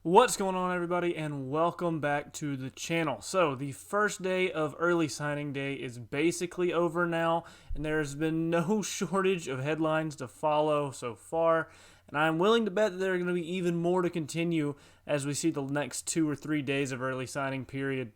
What's going on, everybody, and welcome back to the channel. So the first day of early signing day is basically over now, and there's been no shortage of headlines to follow so far, and I'm willing to bet that there are going to be even more to continue as we see the next 2 or 3 days of early signing period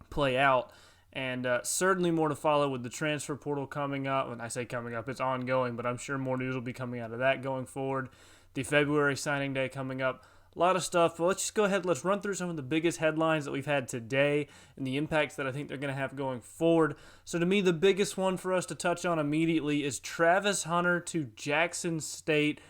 play out. And certainly more to follow with the transfer portal coming up. When I say coming up, it's ongoing, but I'm sure more news will be coming out of that going forward. The February signing day coming up. A lot of stuff, but let's just go ahead. Let's run through some of the biggest headlines that we've had today and the impacts that I think they're going to have going forward. So to me, the biggest one for us to touch on immediately is Travis Hunter to Jackson State.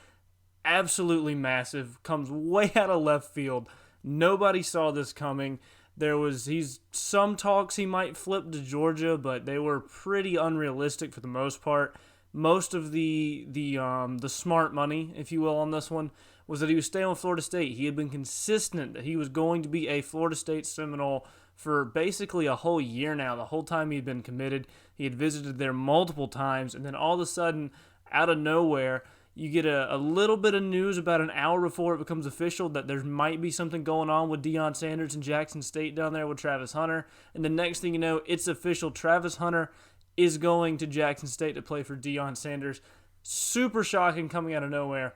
Absolutely massive. Comes way out of left field. Nobody saw this coming. He's some talks he might flip to Georgia, but they were pretty unrealistic for the most part. Most of the smart money, if you will, on this one was that he was staying with Florida State. He had been consistent that he was going to be a Florida State Seminole for basically a whole year now. The whole time he had been committed, he had visited there multiple times, and then all of a sudden, out of nowhere, you get a little bit of news about an hour before it becomes official that there might be something going on with Dion Sanders and Jackson State down there with Travis Hunter. And the next thing you know, it's official. Travis Hunter is going to Jackson State to play for Dion Sanders. Super shocking coming out of nowhere.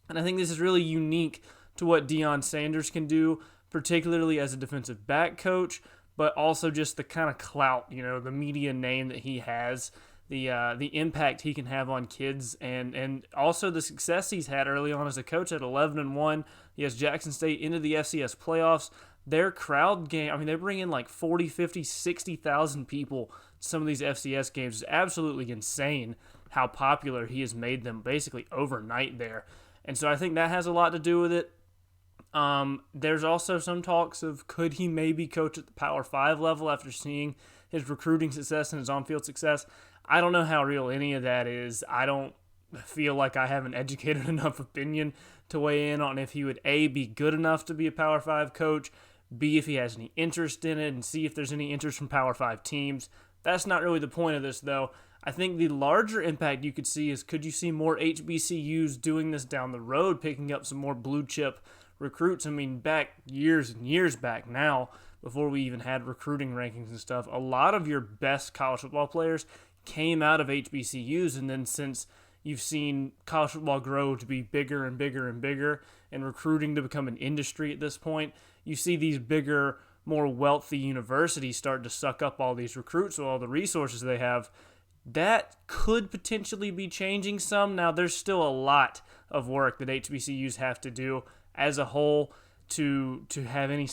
And I think this is really unique to what Dion Sanders can do, particularly as a defensive back coach, but also just the kind of clout, the media name that he has, the impact he can have on kids, and also the success he's had early on as a coach at 11-1. He has Jackson State into the FCS playoffs. Their crowd game, they bring in like 40, 50, 60,000 people to some of these FCS games. It's absolutely insane how popular he has made them basically overnight there. And so I think that has a lot to do with it. There's also some talks of could he maybe coach at the Power 5 level after seeing his recruiting success and his on-field success. I don't know how real any of that is. I don't feel like I have an educated enough opinion to weigh in on if he would, A, be good enough to be a Power 5 coach, B, if he has any interest in it, and C, if there's any interest from Power 5 teams. That's not really the point of this, though. I think the larger impact you could see is could you see more HBCUs doing this down the road, picking up some more blue-chip recruits? Back years and years back now, before we even had recruiting rankings and stuff, a lot of your best college football players came out of HBCUs, and then since you've seen college football grow to be bigger and bigger and bigger, and recruiting to become an industry at this point, you see these bigger, more wealthy universities start to suck up all these recruits with all the resources they have. That could potentially be changing some. Now, there's still a lot of work that HBCUs have to do as a whole to have any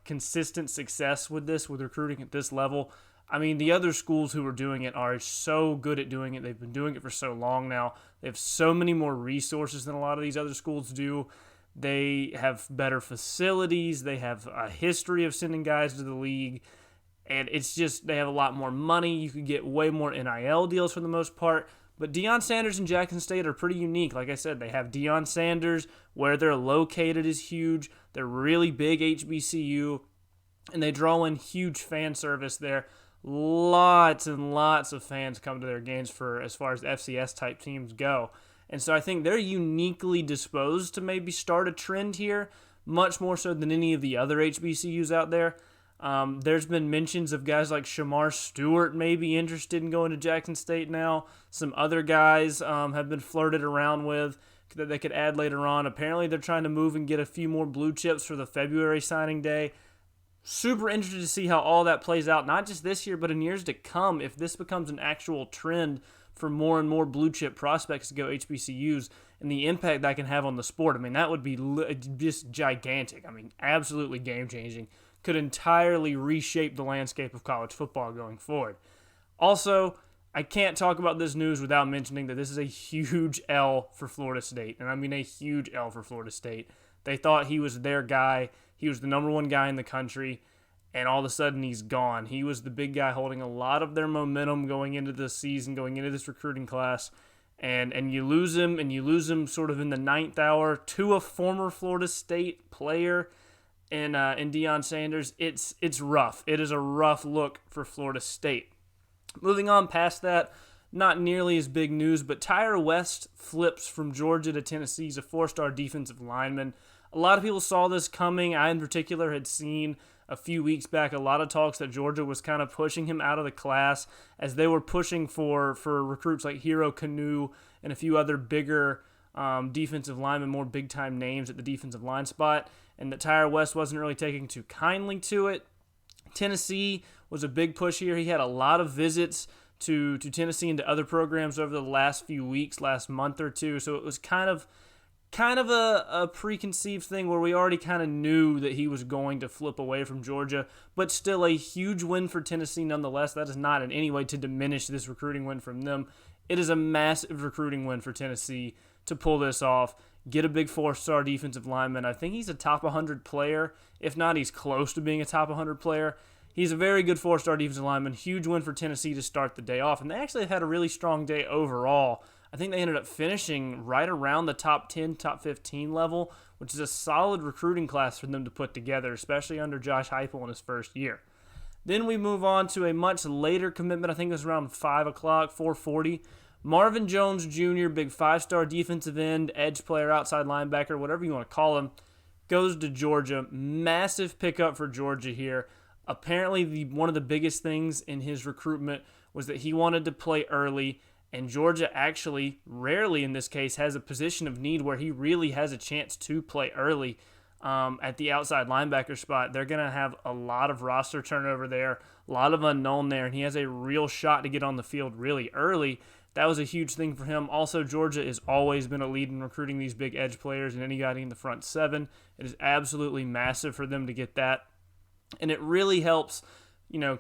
consistent success with recruiting at this level. The other schools who are doing it are so good at doing it. They've been doing it for so long now. They have so many more resources than a lot of these other schools do. They have better facilities. They have a history of sending guys to the league. And it's just, they have a lot more money. You could get way more NIL deals for the most part. But Dion Sanders and Jackson State are pretty unique. Like I said, they have Dion Sanders. Where they're located is huge. They're really big HBCU. And they draw in huge fan service there. Lots and lots of fans come to their games for as far as FCS-type teams go. And so I think they're uniquely disposed to maybe start a trend here, much more so than any of the other HBCUs out there. There's been mentions of guys like Shamar Stewart may be interested in going to Jackson State now. Some other guys have been flirted around with that they could add later on. Apparently they're trying to move and get a few more blue chips for the February signing day. Super interested to see how all that plays out, not just this year, but in years to come, if this becomes an actual trend for more and more blue chip prospects to go HBCUs and the impact that can have on the sport. That would be just gigantic. Absolutely game-changing. Could entirely reshape the landscape of college football going forward. Also, I can't talk about this news without mentioning that this is a huge L for Florida State, and a huge L for Florida State. They thought he was their guy. He was the number one guy in the country, and all of a sudden he's gone. He was the big guy holding a lot of their momentum going into this season, going into this recruiting class, and you lose him sort of in the ninth hour to a former Florida State player in Dion Sanders. It's rough. It is a rough look for Florida State. Moving on past that, not nearly as big news, but Tyre flips from Georgia to Tennessee. He's a 4-star defensive lineman. A lot of people saw this coming. I, in particular, had seen a few weeks back a lot of talks that Georgia was kind of pushing him out of the class as they were pushing for recruits like Hero Kanu and a few other bigger defensive linemen, more big-time names at the defensive line spot, and that Tyre West wasn't really taking too kindly to it. Tennessee was a big push here. He had a lot of visits to Tennessee and to other programs over the last few weeks, last month or two, so it was kind of a preconceived thing where we already kind of knew that he was going to flip away from Georgia, but still a huge win for Tennessee nonetheless. That is not in any way to diminish this recruiting win from them. It is a massive recruiting win for Tennessee to pull this off, get a big 4-star defensive lineman. I think he's a top 100 player. If not, he's close to being a top 100 player. He's a very good 4-star defensive lineman. Huge win for Tennessee to start the day off, and they actually had a really strong day overall. I think they ended up finishing right around the top 10, top 15 level, which is a solid recruiting class for them to put together, especially under Josh Heupel in his first year. Then we move on to a much later commitment. I think it was around 5 o'clock, 4:40. Marvin Jones Jr., big 5-star defensive end, edge player, outside linebacker, whatever you want to call him, goes to Georgia. Massive pickup for Georgia here. Apparently, one of the biggest things in his recruitment was that he wanted to play early, and Georgia actually, rarely in this case, has a position of need where he really has a chance to play early at the outside linebacker spot. They're going to have a lot of roster turnover there, a lot of unknown there, and he has a real shot to get on the field really early. That was a huge thing for him. Also, Georgia has always been a lead in recruiting these big edge players and anybody in the front seven. It is absolutely massive for them to get that. And it really helps,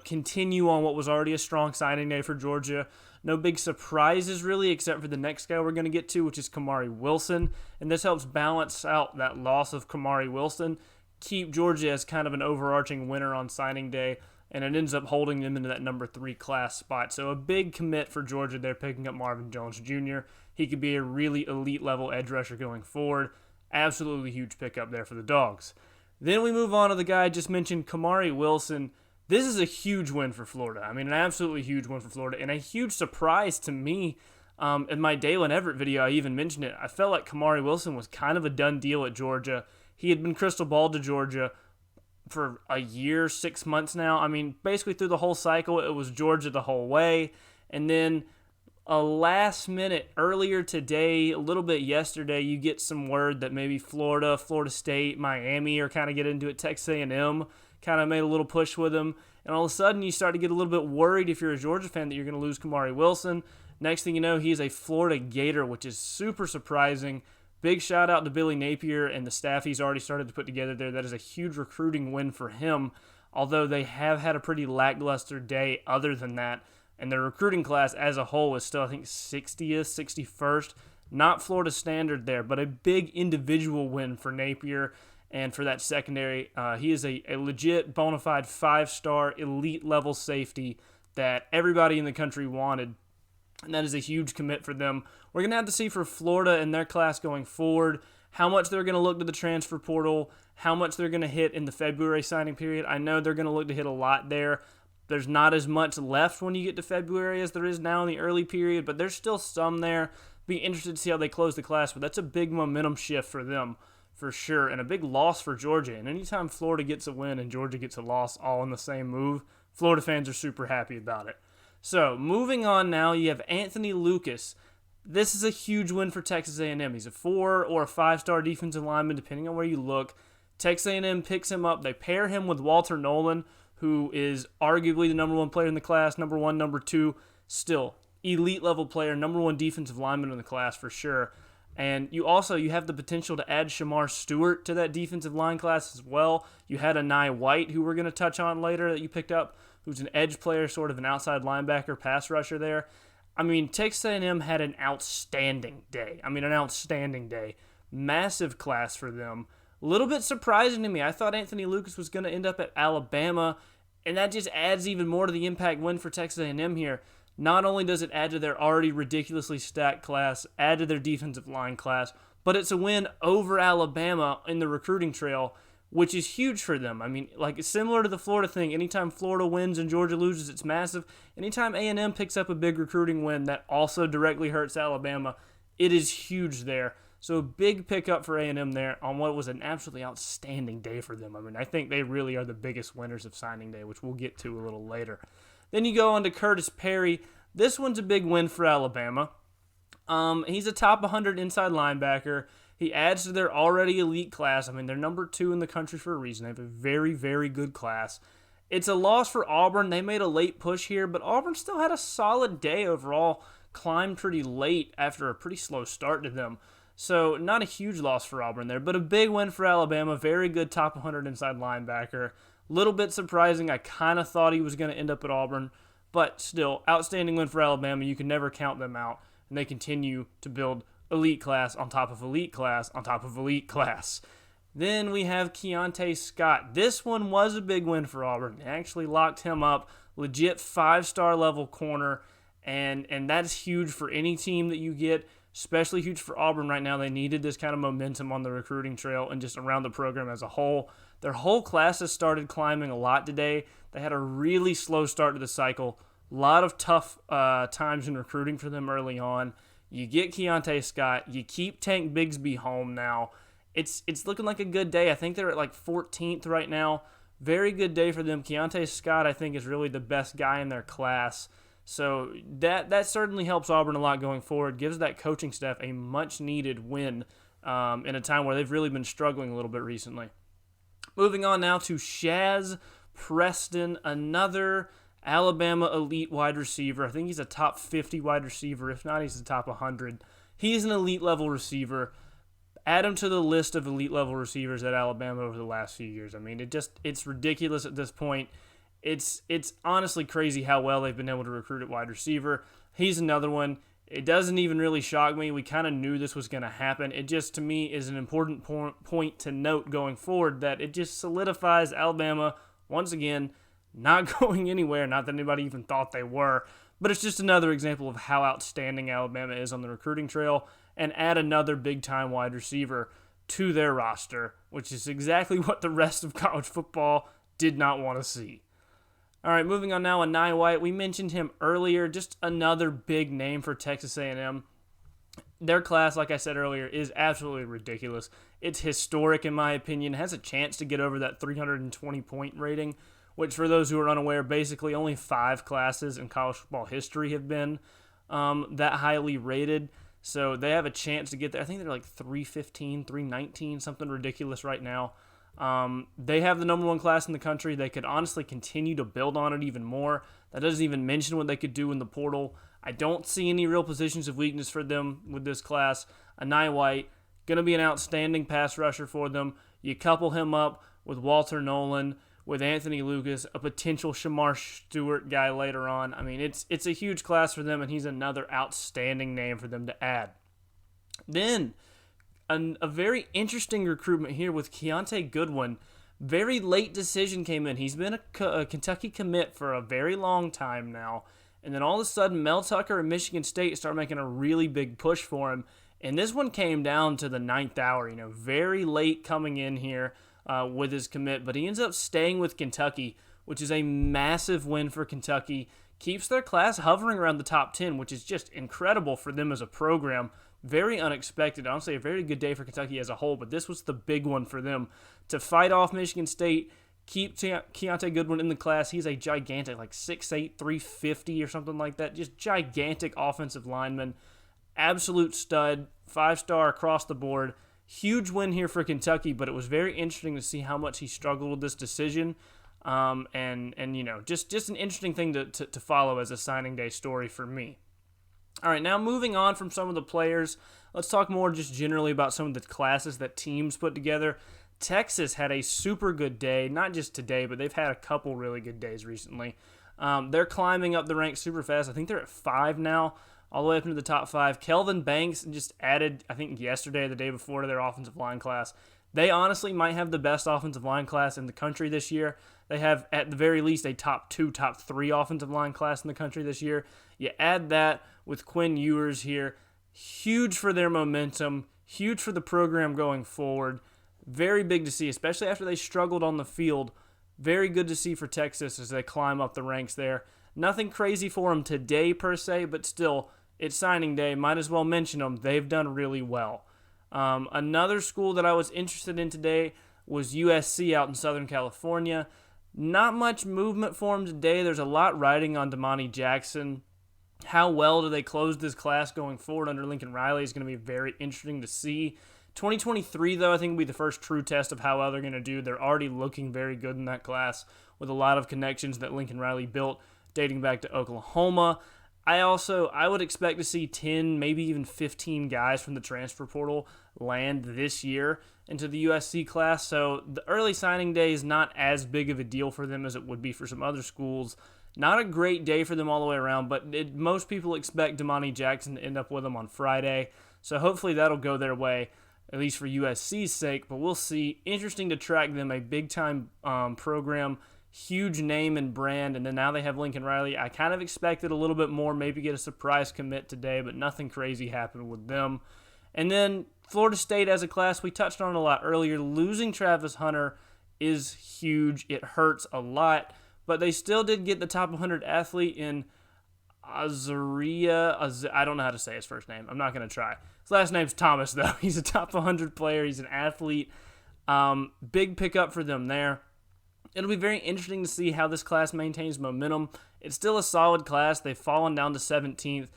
continue on what was already a strong signing day for Georgia. No big surprises, really, except for the next guy we're going to get to, which is Kamari Wilson. And this helps balance out that loss of Kamari Wilson, keep Georgia as kind of an overarching winner on signing day, and it ends up holding them into that number 3 class spot. So a big commit for Georgia there, picking up Marvin Jones Jr. He could be a really elite-level edge rusher going forward. Absolutely huge pickup there for the Dogs. Then we move on to the guy I just mentioned, Kamari Wilson. This is a huge win for Florida. I mean, an absolutely huge win for Florida, and a huge surprise to me. In my Dalen Everett video, I even mentioned it. I felt like Kamari Wilson was kind of a done deal at Georgia. He had been crystal balled to Georgia for a year, 6 months now. I mean, basically through the whole cycle, it was Georgia the whole way. And then a last minute, earlier today, a little bit yesterday, you get some word that maybe Florida, Florida State, Miami are kind of getting into it. Texas A&M kind of made a little push with him. And all of a sudden, you start to get a little bit worried if you're a Georgia fan that you're going to lose Kamari Wilson. Next thing you know, he's a Florida Gator, which is super surprising. Big shout out to Billy Napier and the staff he's already started to put together there. That is a huge recruiting win for him, although they have had a pretty lackluster day other than that. And their recruiting class as a whole is still, I think, 60th, 61st. Not Florida standard there, but a big individual win for Napier and for that secondary. He is a legit, bona fide 5-star, elite-level safety that everybody in the country wanted. And that is a huge commit for them. We're going to have to see for Florida and their class going forward how much they're going to look to the transfer portal, how much they're going to hit in the February signing period. I know they're going to look to hit a lot there. There's not as much left when you get to February as there is now in the early period, but there's still some there. Be interested to see how they close the class, but that's a big momentum shift for them for sure, and a big loss for Georgia. And anytime Florida gets a win and Georgia gets a loss all in the same move, Florida fans are super happy about it. So, moving on now, you have Anthony Lucas. This is a huge win for Texas A&M. He's a 4 or a 5-star defensive lineman, depending on where you look. Texas A&M picks him up. They pair him with Walter Nolan, who is arguably the number 1 player in the class, number 1, number 2, still elite-level player, number 1 defensive lineman in the class for sure. And you have the potential to add Shamar Stewart to that defensive line class as well. You had a Nye White, who we're going to touch on later, that you picked up, who's an edge player, sort of an outside linebacker, pass rusher there. I mean, Texas A&M had an outstanding day. Massive class for them. A little bit surprising to me. I thought Anthony Lucas was going to end up at Alabama, and that just adds even more to the impact win for Texas A&M here. Not only does it add to their already ridiculously stacked class, add to their defensive line class, but it's a win over Alabama in the recruiting trail, which is huge for them. I mean, like, similar to the Florida thing, anytime Florida wins and Georgia loses, it's massive. Anytime A&M picks up a big recruiting win that also directly hurts Alabama, it is huge there. So big pickup for A&M there on what was an absolutely outstanding day for them. I mean, I think they really are the biggest winners of signing day, which we'll get to a little later. Then you go on to Curtis Perry. This one's a big win for Alabama. He's a top 100 inside linebacker. He adds to their already elite class. I mean, they're number 2 in the country for a reason. They have a very, very good class. It's a loss for Auburn. They made a late push here, but Auburn still had a solid day overall, climbed pretty late after a pretty slow start to them. So not a huge loss for Auburn there, but a big win for Alabama. Very good top 100 inside linebacker. Little bit surprising. I kind of thought he was going to end up at Auburn, but still, outstanding win for Alabama. You can never count them out, and they continue to build elite class on top of elite class on top of elite class. Then we have Keonta Scott. This one was a big win for Auburn. They actually locked him up. Legit 5-star level corner, and that's huge for any team that you get, especially huge for Auburn right now. They needed this kind of momentum on the recruiting trail and just around the program as a whole. Their whole class has started climbing a lot today. They had a really slow start to the cycle. A lot of tough times in recruiting for them early on. You get Keonta Scott. You keep Tank Bigsby home now. It's looking like a good day. I think they're at like 14th right now. Very good day for them. Keonta Scott, I think, is really the best guy in their class. So that certainly helps Auburn a lot going forward. Gives that coaching staff a much-needed win in a time where they've really been struggling a little bit recently. Moving on now to Shaz Preston, another Alabama elite wide receiver. I think he's a top 50 wide receiver. If not, he's the top 100. He's an elite level receiver. Add him to the list of elite level receivers at Alabama over the last few years. I mean, it's ridiculous at this point. It's honestly crazy how well they've been able to recruit at wide receiver. He's another one. It doesn't even really shock me. We kind of knew this was going to happen. It just, to me, is an important point to note going forward that it just solidifies Alabama, once again, not going anywhere. Not that anybody even thought they were. But it's just another example of how outstanding Alabama is on the recruiting trail, and add another big-time wide receiver to their roster, which is exactly what the rest of college football did not want to see. All right, moving on now on Nye White. We mentioned him earlier, just another big name for Texas A&M. Their class, like I said earlier, is absolutely ridiculous. It's historic, in my opinion. It has a chance to get over that 320-point rating, which, for those who are unaware, basically only 5 classes in college football history have been that highly rated. So they have a chance to get there. I think they're like 315, 319, something ridiculous right now. They have the number 1 class in the country. They could honestly continue to build on it even more. That doesn't even mention what they could do in the portal. I don't see any real positions of weakness for them with this class. Nye White, going to be an outstanding pass rusher for them. You couple him up with Walter Nolan, with Anthony Lucas, a potential Shamar Stewart guy later on. I mean, it's a huge class for them, and he's another outstanding name for them to add. Then, a very interesting recruitment here with Keontae Goodwin. Very late decision came in. He's been a Kentucky commit for a very long time now. And then all of a sudden, Mel Tucker and Michigan State start making a really big push for him. And this one came down to the 9th hour. Very late coming in here with his commit. But he ends up staying with Kentucky, which is a massive win for Kentucky. Keeps their class hovering around the top 10, which is just incredible for them as a program. Very unexpected. Honestly, a very good day for Kentucky as a whole, but this was the big one for them. To fight off Michigan State, keep Keontae Goodwin in the class. He's a gigantic, like 6'8", 350 or something like that. Just gigantic offensive lineman. Absolute stud. 5-star across the board. Huge win here for Kentucky, but it was very interesting to see how much he struggled with this decision. Just an interesting thing to follow as a signing day story for me. All right, now moving on from some of the players, let's talk more just generally about some of the classes that teams put together. Texas had a super good day, not just today, but they've had a couple really good days recently. They're climbing up the ranks super fast. I think they're at 5 now, all the way up into the top 5. Kelvin Banks just added, I think yesterday or the day before, to their offensive line class. They honestly might have the best offensive line class in the country this year. They have, at the very least, a top 2, top 3 offensive line class in the country this year. You add that with Quinn Ewers here. Huge for their momentum. Huge for the program going forward. Very big to see, especially after they struggled on the field. Very good to see for Texas as they climb up the ranks there. Nothing crazy for them today per se, but still, it's signing day. Might as well mention them. They've done really well. Another school that I was interested in today was USC out in Southern California. Not much movement for him today. There's a lot riding on Damani Jackson. How well do they close this class going forward under Lincoln Riley is going to be very interesting to see. 2023, though, I think will be the first true test of how well they're going to do. They're already looking very good in that class with a lot of connections that Lincoln Riley built dating back to Oklahoma. I would expect to see 10, maybe even 15 guys from the transfer portal land this year into the USC class. So the early signing day is not as big of a deal for them as it would be for some other schools. Not a great day for them all the way around, but most people expect Damani Jackson to end up with them on Friday. So hopefully that'll go their way, at least for USC's sake. But we'll see. Interesting to track them, a big-time program, huge name and brand, and then now they have Lincoln Riley. I kind of expected a little bit more, maybe get a surprise commit today, but nothing crazy happened with them. And then Florida State as a class, we touched on it a lot earlier. Losing Travis Hunter is huge. It hurts a lot. But they still did get the top 100 athlete in Azaria. I don't know how to say his first name. I'm not going to try. His last name's Thomas, though. He's a top 100 player. He's an athlete. Big pickup for them there. It'll be very interesting to see how this class maintains momentum. It's still a solid class. They've fallen down to 17th,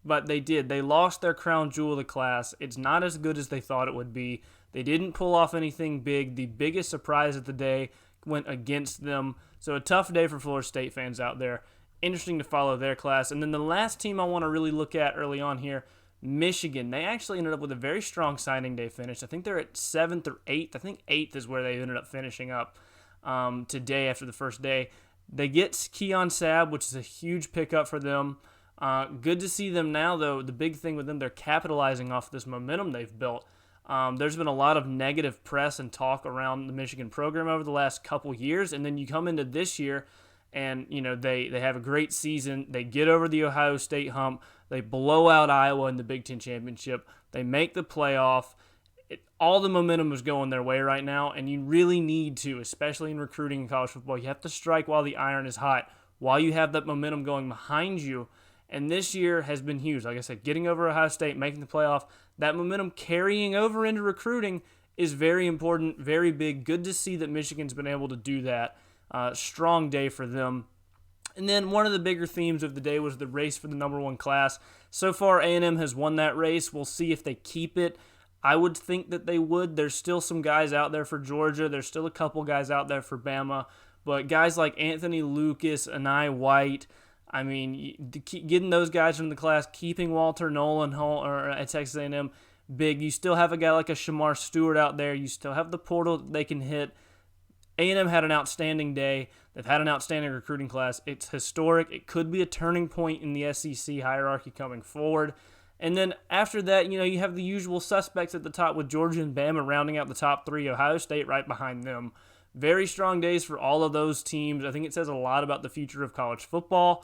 but they did. They lost their crown jewel of the class. It's not as good as they thought it would be. They didn't pull off anything big. The biggest surprise of the day went against them. So a tough day for Florida State fans out there. Interesting to follow their class. And then the last team I want to really look at early on here, Michigan. They actually ended up with a very strong signing day finish. I think they're at 7th or 8th. I think 8th is where they ended up finishing up today after the first day. They get Keonta Scott, which is a huge pickup for them. Good to see them now, though. The big thing with them, they're capitalizing off this momentum they've built. There's been a lot of negative press and talk around the Michigan program over the last couple years, and then you come into this year and they have a great season. They get over the Ohio State hump. They blow out Iowa in the Big Ten Championship. They make the playoff. All the momentum is going their way right now, and you really need to, especially in recruiting in college football, you have to strike while the iron is hot, while you have that momentum going behind you. And this year has been huge. Like I said, getting over Ohio State, making the playoff, that momentum carrying over into recruiting is very important, very big. Good to see that Michigan's been able to do that. Strong day for them. And then one of the bigger themes of the day was the race for the number one class. So far, A&M has won that race. We'll see if they keep it. I would think that they would. There's still some guys out there for Georgia. There's still a couple guys out there for Bama. But guys like Anthony Lucas, Nye White, I mean, getting those guys from the class, keeping Walter Nolan at Texas A&M big. You still have a guy like a Shamar Stewart out there. You still have the portal that they can hit. A&M had an outstanding day. They've had an outstanding recruiting class. It's historic. It could be a turning point in the SEC hierarchy coming forward. And then after that, you have the usual suspects at the top with Georgia and Bama rounding out the top three. Ohio State right behind them. Very strong days for all of those teams. I think it says a lot about the future of college football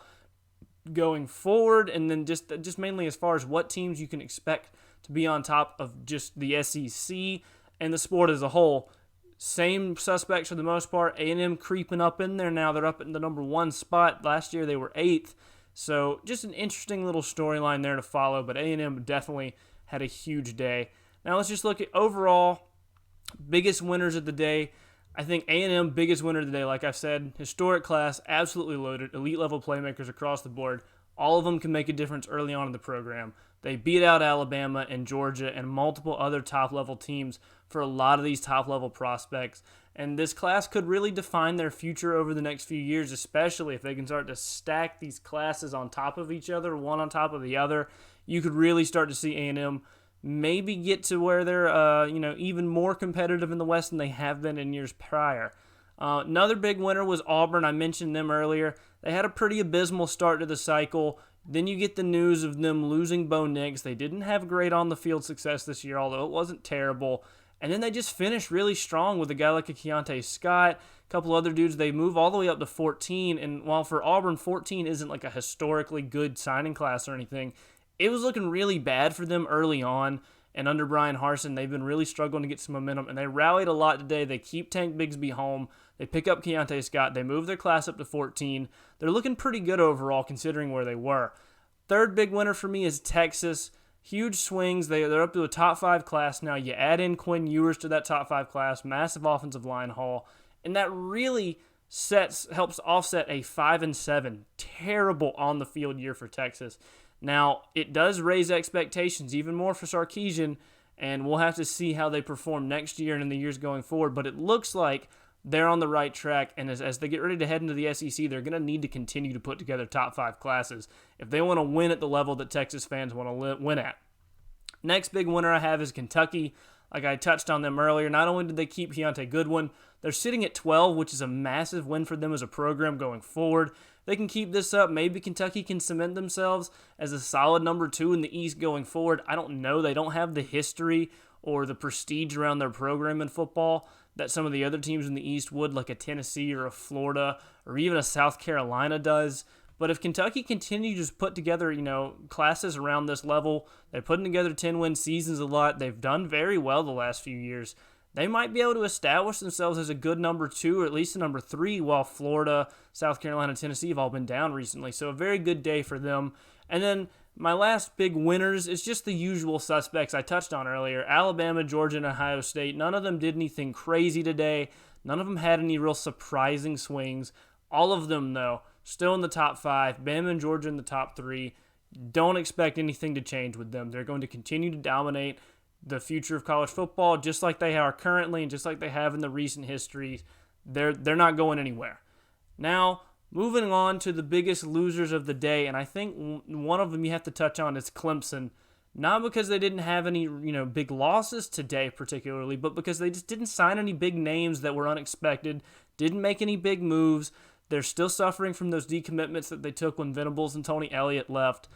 going forward, and then just mainly as far as what teams you can expect to be on top of just the SEC and the sport as a whole. Same suspects for the most part. A&M creeping up in there now. They're up in the number one spot. Last year they were 8th. So just an interesting little storyline there to follow, but A&M definitely had a huge day. Now let's just look at overall biggest winners of the day. I think A&M, biggest winner of the day, like I said, historic class, absolutely loaded, elite-level playmakers across the board. All of them can make a difference early on in the program. They beat out Alabama and Georgia and multiple other top-level teams for a lot of these top-level prospects. And this class could really define their future over the next few years, especially if they can start to stack these classes on top of each other, one on top of the other. You could really start to see A&M maybe get to where they're even more competitive in the West than they have been in years prior. Another big winner was Auburn. I mentioned them earlier. They had a pretty abysmal start to the cycle. Then you get the news of them losing Bo Nix. They didn't have great on-the-field success this year, although it wasn't terrible. And then they just finished really strong with a guy like a Keonta Scott, a couple other dudes. They move all the way up to 14, and while for Auburn, 14 isn't like a historically good signing class or anything, it was looking really bad for them early on. And under Brian Harsin, they've been really struggling to get some momentum, and they rallied a lot today. They keep Tank Bigsby home. They pick up Keonta Scott. They move their class up to 14. They're looking pretty good overall considering where they were. Third big winner for me is Texas. huge swings. They're up to a top 5 class now. You add in Quinn Ewers to that top 5 class, massive offensive line haul, and that really helps offset a 5-7 terrible on the field year for Texas. Now, it does raise expectations even more for Sarkisian, and we'll have to see how they perform next year and in the years going forward, but it looks like they're on the right track, and as they get ready to head into the SEC, they're going to need to continue to put together top 5 classes if they want to win at the level that Texas fans want to win at. Next big winner I have is Kentucky. Like I touched on them earlier, not only did they keep Keonta Goodwin, they're sitting at 12, which is a massive win for them as a program going forward. They can keep this up. Maybe Kentucky can cement themselves as a solid number 2 in the East going forward. I don't know. They don't have the history or the prestige around their program in football that some of the other teams in the East would, like a Tennessee or a Florida or even a South Carolina does. But if Kentucky continues to put together, classes around this level, they're putting together 10-win seasons a lot. They've done very well the last few years. They might be able to establish themselves as a good number 2 or at least a number 3 while Florida, South Carolina, and Tennessee have all been down recently. So a very good day for them. And then my last big winners is just the usual suspects I touched on earlier. Alabama, Georgia, and Ohio State. None of them did anything crazy today. None of them had any real surprising swings. All of them, though, still in the top 5. Bama and Georgia in the top 3. Don't expect anything to change with them. They're going to continue to dominate the future of college football just like they are currently and just like they have in the recent history. They're not going anywhere. Now, moving on to the biggest losers of the day, and I think one of them you have to touch on is Clemson. Not because they didn't have any, big losses today particularly, but because they just didn't sign any big names that were unexpected, didn't make any big moves. They're still suffering from those decommitments that they took when Venables and Tony Elliott left.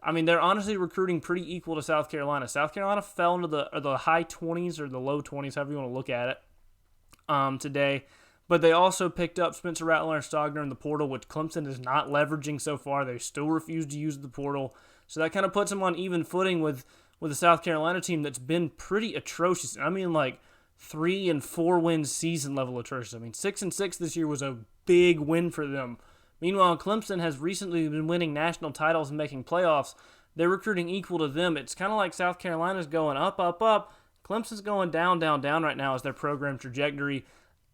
I mean, they're honestly recruiting pretty equal to South Carolina. South Carolina fell into the high 20s or the low 20s, however you want to look at it, today. But they also picked up Spencer Rattler and Stogner in the portal, which Clemson is not leveraging so far. They still refuse to use the portal. So that kind of puts them on even footing with the South Carolina team that's been pretty atrocious. I mean, like 3 and 4 win season level atrocious. I mean, 6-6 this year was a big win for them. Meanwhile, Clemson has recently been winning national titles and making playoffs. They're recruiting equal to them. It's kind of like South Carolina's going up, up, up. Clemson's going down, down, down right now as their program trajectory.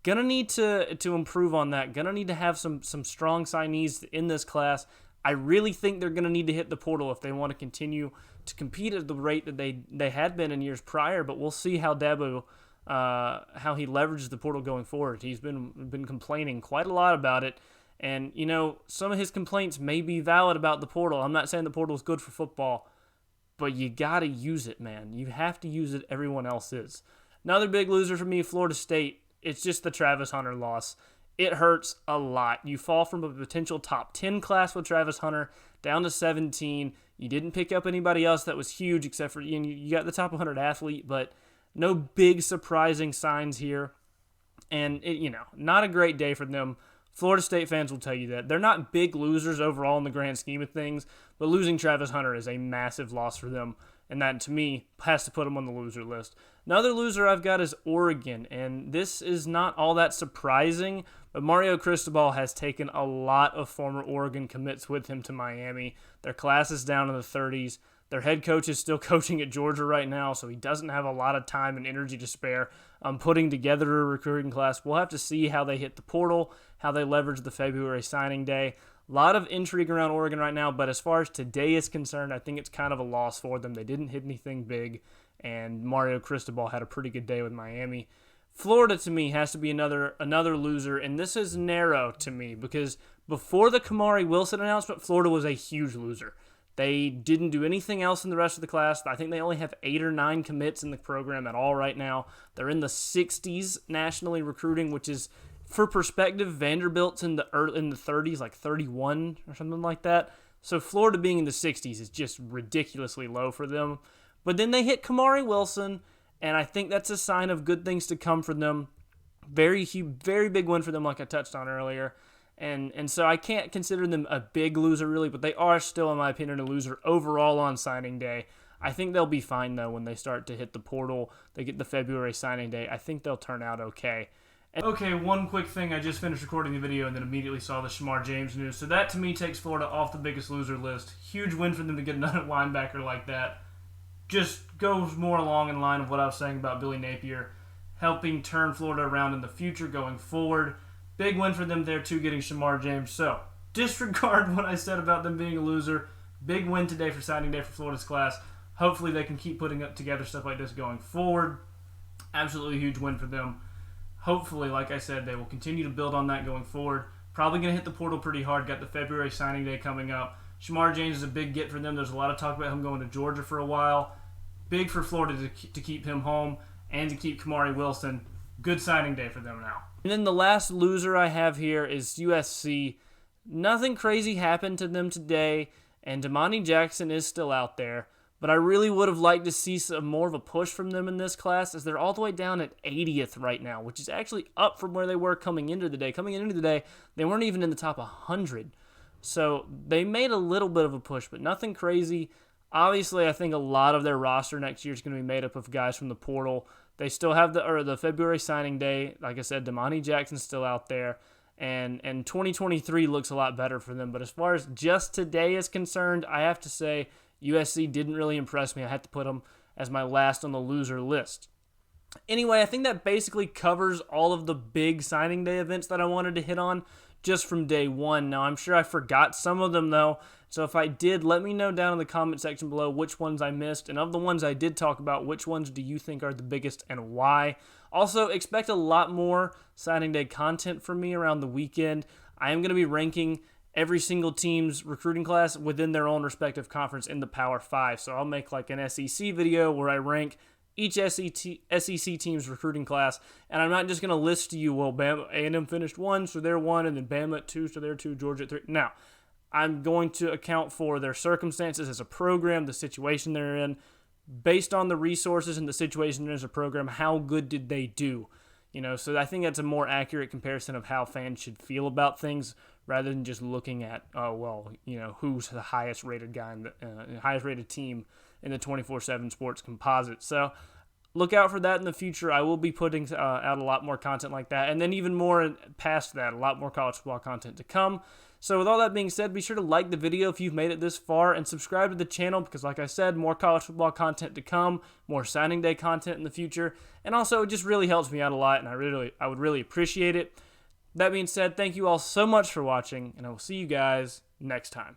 Gonna need to improve on that. Gonna need to have some strong signees in this class. I really think they're gonna need to hit the portal if they want to continue to compete at the rate that they had been in years prior. But we'll see how Dabo, how he leverages the portal going forward. He's been complaining quite a lot about it. And, some of his complaints may be valid about the portal. I'm not saying the portal is good for football, but you got to use it, man. You have to use it. Everyone else is. Another big loser for me, Florida State. It's just the Travis Hunter loss. It hurts a lot. You fall from a potential top 10 class with Travis Hunter down to 17. You didn't pick up anybody else that was huge except for you got the top 100 athlete, but no big surprising signs here. And, not a great day for them. Florida State fans will tell you that. They're not big losers overall in the grand scheme of things, but losing Travis Hunter is a massive loss for them, and that, to me, has to put them on the loser list. Another loser I've got is Oregon, and this is not all that surprising, but Mario Cristobal has taken a lot of former Oregon commits with him to Miami. Their class is down in the 30s. Their head coach is still coaching at Georgia right now, so he doesn't have a lot of time and energy to spare putting together a recruiting class. We'll have to see how they hit the portal, how they leverage the February signing day. A lot of intrigue around Oregon right now, but as far as today is concerned, I think it's kind of a loss for them. They didn't hit anything big, and Mario Cristobal had a pretty good day with Miami. Florida, to me, has to be another loser, and this is narrow to me because before the Kamari Wilson announcement, Florida was a huge loser. They didn't do anything else in the rest of the class. I think they only have 8 or 9 commits in the program at all right now. They're in the 60s nationally recruiting, which is, for perspective, Vanderbilt's in the 30s, like 31 or something like that. So Florida being in the 60s is just ridiculously low for them. But then they hit Kamari Wilson, and I think that's a sign of good things to come for them. Very big win for them, like I touched on earlier. And so I can't consider them a big loser, really, but they are still, in my opinion, a loser overall on signing day. I think they'll be fine, though, when they start to hit the portal. They get the February signing day. I think they'll turn out okay. Okay, one quick thing. I just finished recording the video and then immediately saw the Shamar James news. So that, to me, takes Florida off the biggest loser list. Huge win for them to get another linebacker like that. just goes more along in line of what I was saying about Billy Napier, helping turn Florida around in the future going forward. Big win for them there, too, getting Shamar James. So, disregard what I said about them being a loser. Big win today for signing day for Florida's class. Hopefully they can keep putting up together stuff like this going forward. Absolutely huge win for them. Hopefully, like I said, they will continue to build on that going forward. Probably going to hit the portal pretty hard. Got the February signing day coming up. Shamar James is a big get for them. There's a lot of talk about him going to Georgia for a while. Big for Florida to keep him home and to keep Kamari Wilson. Good signing day for them now. And then the last loser I have here is USC. Nothing crazy happened to them today, and Damani Jackson is still out there. But I really would have liked to see some more of a push from them in this class, as they're all the way down at 80th right now, which is actually up from where they were coming into the day. Coming into the day, they weren't even in the top 100. So they made a little bit of a push, but nothing crazy. Obviously, I think a lot of their roster next year is going to be made up of guys from the portal. They still have the February signing day. Like I said, Damani Jackson's still out there. And 2023 looks a lot better for them. But as far as just today is concerned, I have to say USC didn't really impress me. I had to put them as my last on the loser list. Anyway, I think that basically covers all of the big signing day events that I wanted to hit on just from day one. Now, I'm sure I forgot some of them, though. So if I did, let me know down in the comment section below which ones I missed. And of the ones I did talk about, which ones do you think are the biggest and why? Also, expect a lot more signing day content from me around the weekend. I am going to be ranking every single team's recruiting class within their own respective conference in the Power 5. So I'll make like an SEC video where I rank each SEC team's recruiting class, and I'm not just going to list to you, well, Bama, A&M finished 1, so they're 1, and then Bama at 2, so they're 2, Georgia at 3. Now, I'm going to account for their circumstances as a program, the situation they're in, based on the resources and the situation as a program, how good did they do? So I think that's a more accurate comparison of how fans should feel about things rather than just looking at, who's the highest rated guy in the highest rated team in the 24/7 Sports composite. So look out for that in the future. I will be putting out a lot more content like that, and then even more past that, a lot more college football content to come. So with all that being said, be sure to like the video if you've made it this far, and subscribe to the channel because, like I said, more college football content to come, more signing day content in the future, and also it just really helps me out a lot, and I would really appreciate it. That being said, thank you all so much for watching, and I will see you guys next time.